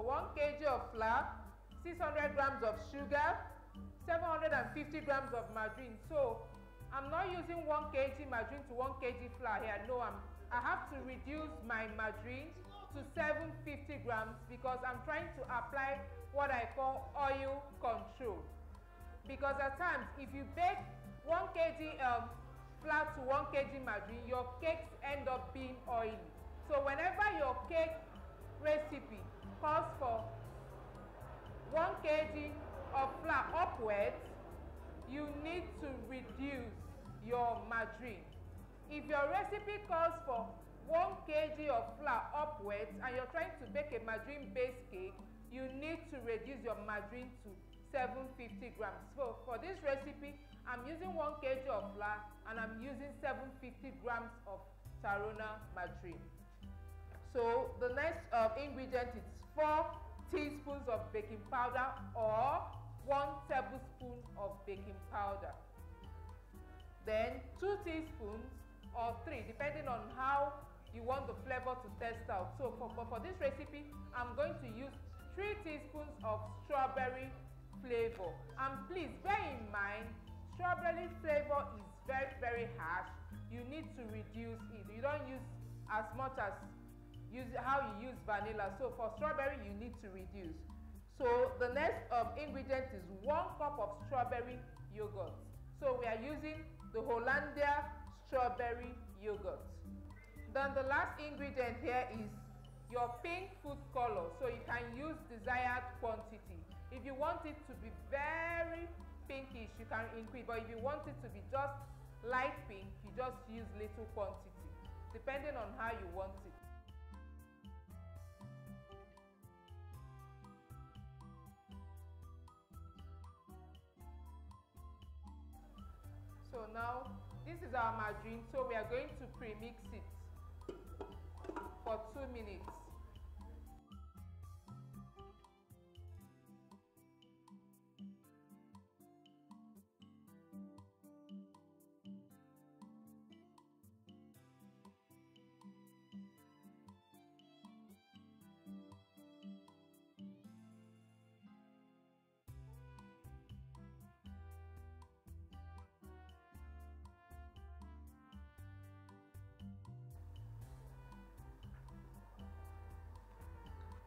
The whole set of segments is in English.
1 kg of flour, 600 grams of sugar, 750 grams of margarine. So I'm not using 1 kg margarine to 1 kg flour here. No, I have to reduce my margarine to 750 grams because I'm trying to apply what I call oil control. Because at times, if you bake 1 kg flour to 1 kg margarine, your cakes end up being oily. So whenever your cake recipe calls for 1 kg of flour upwards, you need to reduce your margarine. If your recipe calls for 1 kg of flour upwards and you're trying to bake a margarine based cake, you need to reduce your margarine to 750 grams. So for this recipe, I'm using 1 kg of flour and I'm using 750 grams of Tarona margarine. So the next ingredient is 4 teaspoons of baking powder or 1 tablespoon of baking powder. Then 2 teaspoons or 3, depending on how you want the flavor to test out. So for this recipe, I'm going to use 3 teaspoons of strawberry flavor. And please bear in mind, strawberry flavor is very harsh. You need to reduce it. You don't use as much as how you use vanilla. So for strawberry, you need to reduce. So the next ingredient is 1 cup of strawberry yogurt. So we are using the Hollandia strawberry yogurt. Then the last ingredient here is your pink food color. So you can use desired quantity. If you want it to be very pinkish, you can increase, but if you want it to be just light pink, you just use little quantity, depending on how you want it. So now this is our margarine, so we are going to pre-mix it for 2 minutes.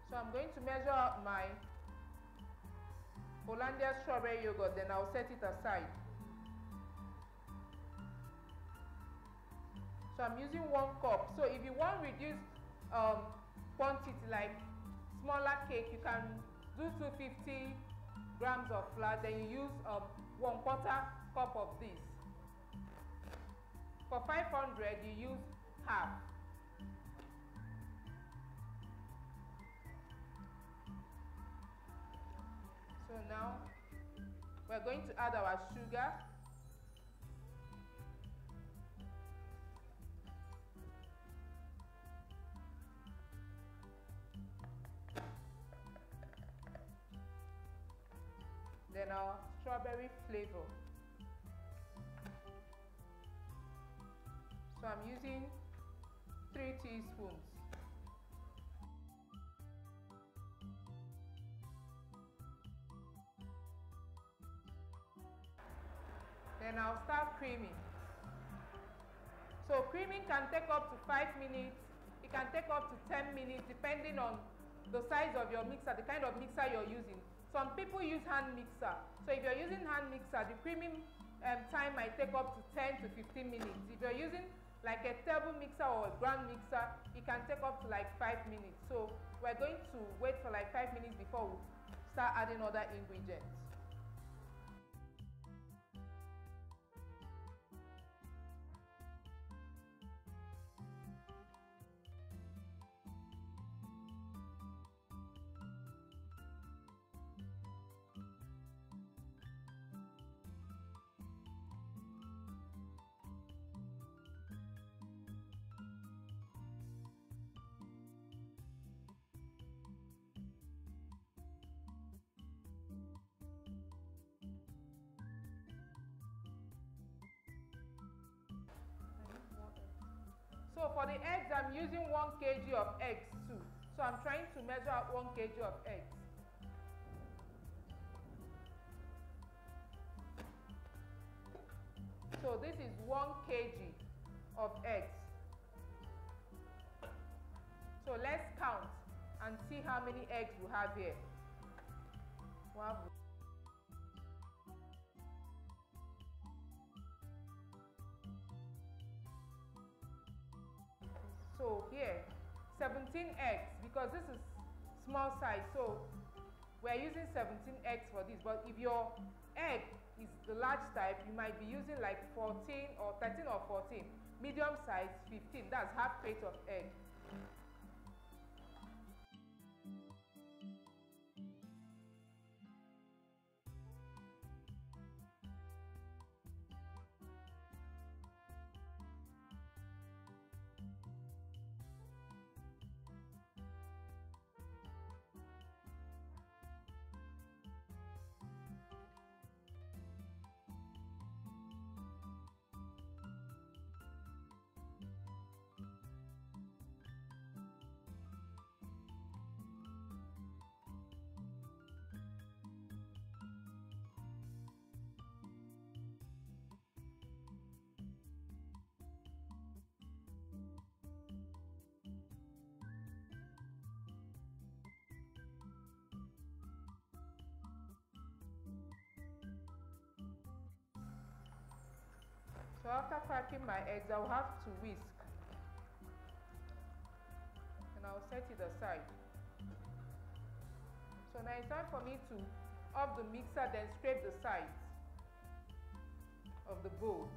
So I'm going to measure out my Hollandia strawberry yogurt, then I'll set it aside. So I'm using 1 cup. So if you want reduced quantity, like smaller cake, you can do 250 grams of flour, then you use 1/4 cup of this. For 500, you use half. So now we're going to add our sugar. Then our strawberry flavor. So I'm using 3 teaspoons. Then I'll start creaming. So creaming can take up to 5 minutes. It can take up to 10 minutes depending on the size of your mixer, the kind of mixer you're using. Some people use hand mixer. So if you're using hand mixer, the creaming time might take up to 10 to 15 minutes. If you're using like a table mixer or a grand mixer, it can take up to like 5 minutes. So we're going to wait for like 5 minutes before we start adding other ingredients. So for the eggs, I'm using 1 kg of eggs too. So I'm trying to measure out 1 kg of eggs. So this is 1 kg of eggs. So let's count and see how many eggs we have here. So here, 17 eggs, because this is small size, so we're using 17 eggs for this. But if your egg is the large type, you might be using like 14 or 13 or 14. Medium size, 15. That's half crate of egg. So after cracking my eggs, I'll have to whisk. And I'll set it aside. So now it's time for me to off the mixer, then scrape the sides of the bowl.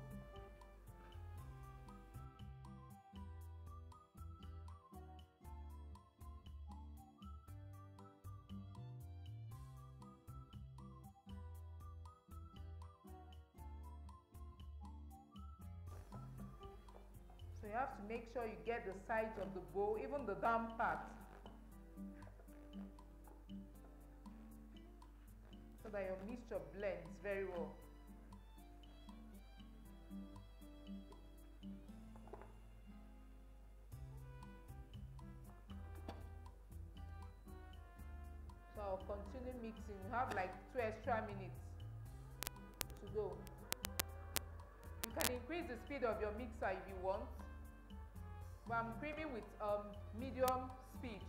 So you have to make sure you get the sides of the bowl, even the down part, so that your mixture blends very well. So I'll continue mixing. You have like 2 extra minutes to go. You can increase the speed of your mixer if you want, but I'm creaming with medium speed.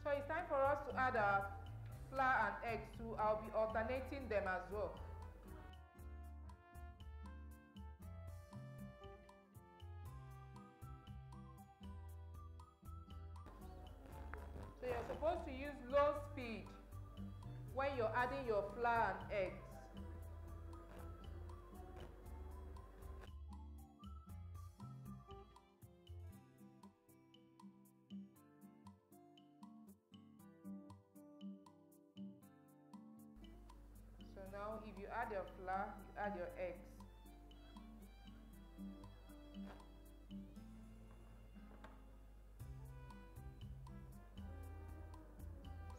So it's time for us to add our flour and eggs too. I'll be alternating them as well. So you're supposed to use low speed when you're adding your flour and eggs. So now if you add your flour, you add your eggs.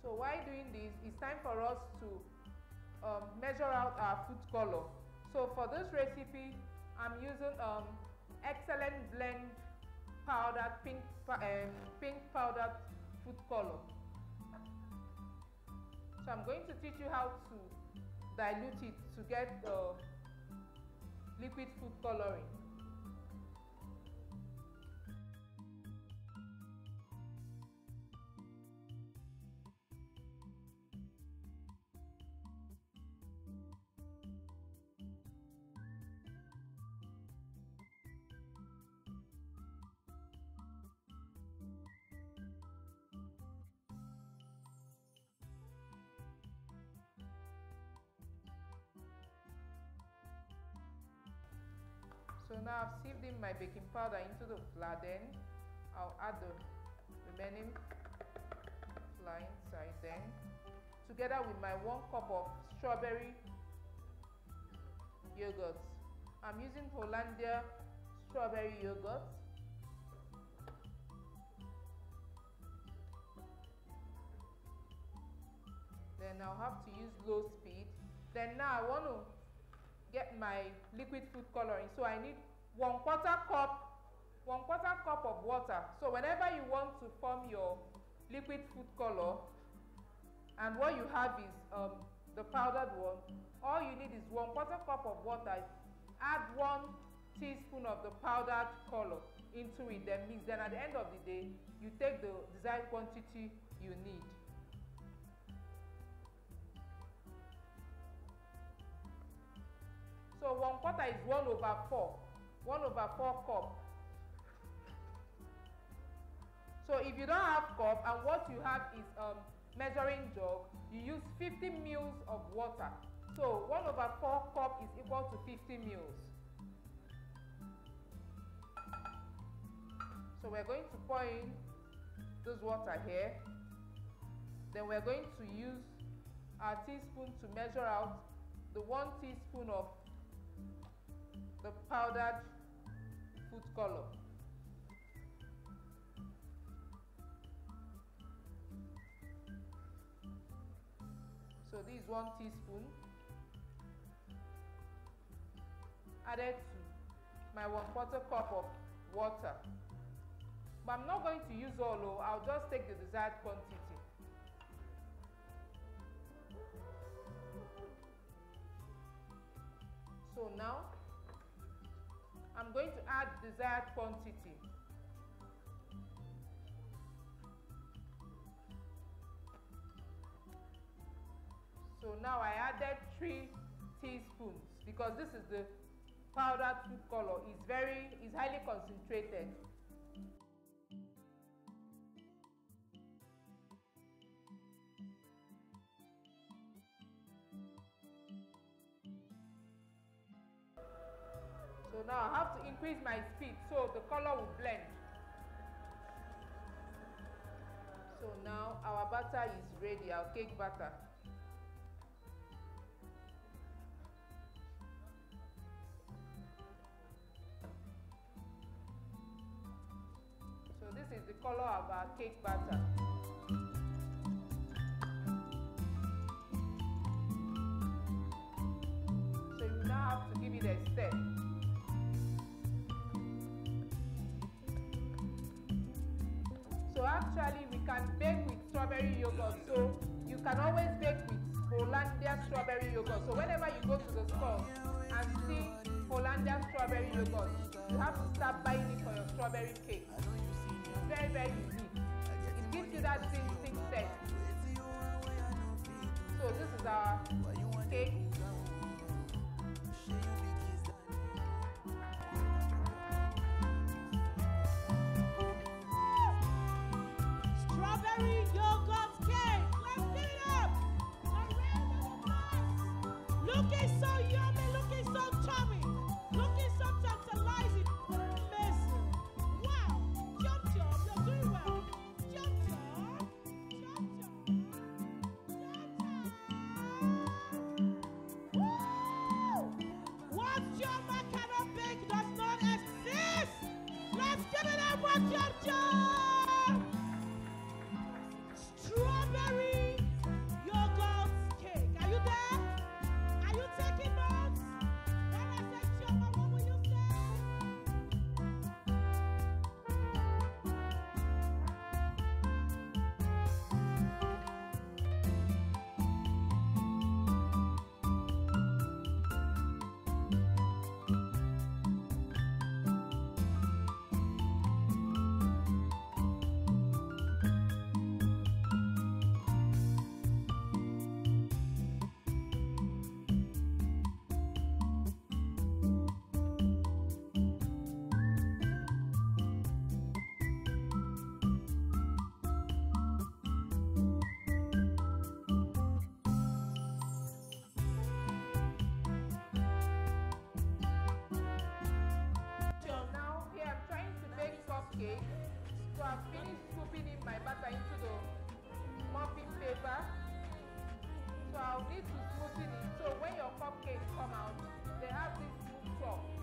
So while doing this, it's time for us to measure out our food color. So for this recipe, I'm using Excellent Blend powdered pink powdered food color. So I'm going to teach you how to dilute it to get the liquid food coloring. now I've sieved in my baking powder into the flour. Then I'll add the remaining flour inside, then together with my 1 cup of strawberry yogurt. I'm using Hollandia strawberry yogurt. Then I'll have to use low speed. Then now I want to get my liquid food coloring, so I need 1/4 cup of water. So whenever you want to form your liquid food color and what you have is the powdered one, all you need is 1/4 cup of water. Add 1 teaspoon of the powdered color into it, then mix. Then at the end of the day, you take the desired quantity you need. So 1/4 is 1/4, 1/4 cup. So if you don't have cup and what you have is measuring jug, you use 50 ml of water. So 1/4 cup is equal to 50 ml. So we're going to pour in this water here. Then we're going to use our teaspoon to measure out the 1 teaspoon of the powdered food color. So this is 1 teaspoon added to my 1/4 cup of water. But I'm not going to use all, I'll just take the desired quantity. So now I'm going to add desired quantity. So now I added 3 teaspoons because this is the powdered food color. It's highly concentrated. So now I have to increase my speed so the color will blend. So now our batter is ready, our cake batter. So this is the color of our cake batter. So you now have to give it a stir. So actually we can bake with strawberry yogurt, so you can always bake with Hollandia strawberry yogurt. So whenever you go to the store and see Hollandia strawberry yogurt, you have to start buying it for your strawberry cake. It's very, very easy. It gives you that thick taste. So this is our cake. Strawberry yogurt cake. Let's get it up. Looking so yummy, looking so tummy, looking so tantalizing. Amazing. Wow. Jump, jump. You're doing well. Jump, jump. Jump, jump. Jump, jump. Woo! What your macaroni bake does not exist. Let's give it up for jump, jump. Strawberry yogurt cake. Are you there? Are you taking notes? When I say Chioma, what will you say? So I've finished scooping in my batter into the muffin paper. So I'll need to smoothen it. So when your cupcakes come out, they have this smooth top.